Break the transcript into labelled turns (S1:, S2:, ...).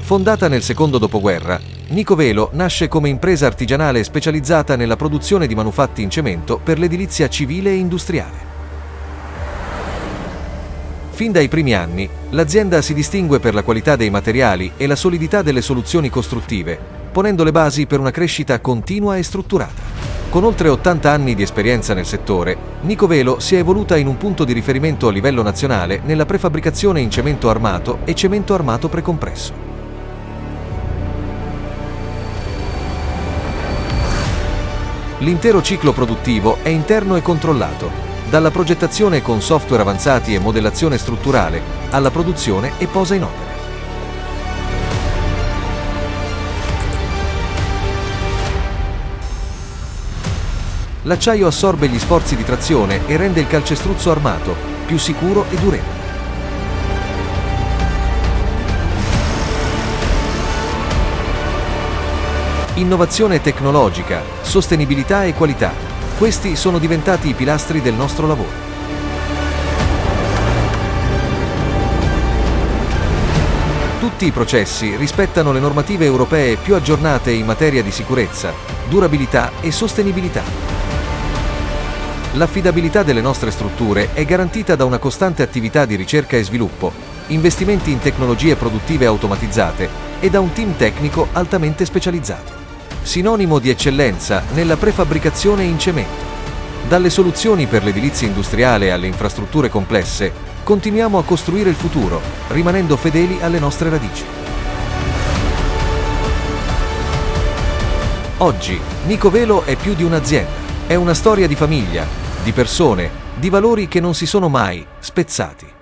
S1: Fondata nel secondo dopoguerra, Nicovelo nasce come impresa artigianale specializzata nella produzione di manufatti in cemento per l'edilizia civile e industriale. Fin dai primi anni, l'azienda si distingue per la qualità dei materiali e la solidità delle soluzioni costruttive, ponendo le basi per una crescita continua e strutturata. Con oltre 80 anni di esperienza nel settore, Nicovelo si è evoluta in un punto di riferimento a livello nazionale nella prefabbricazione in cemento armato e cemento armato precompresso. L'intero ciclo produttivo è interno e controllato, dalla progettazione con software avanzati e modellazione strutturale, alla produzione e posa in opera. L'acciaio assorbe gli sforzi di trazione e rende il calcestruzzo armato più sicuro e durevole. Innovazione tecnologica, sostenibilità e qualità. Questi sono diventati i pilastri del nostro lavoro. Tutti i processi rispettano le normative europee più aggiornate in materia di sicurezza, durabilità e sostenibilità. L'affidabilità delle nostre strutture è garantita da una costante attività di ricerca e sviluppo, investimenti in tecnologie produttive automatizzate e da un team tecnico altamente specializzato. Sinonimo di eccellenza nella prefabbricazione in cemento. Dalle soluzioni per l'edilizia industriale alle infrastrutture complesse, continuiamo a costruire il futuro, rimanendo fedeli alle nostre radici. Oggi, Nicovelo è più di un'azienda, è una storia di famiglia, di persone, di valori che non si sono mai spezzati.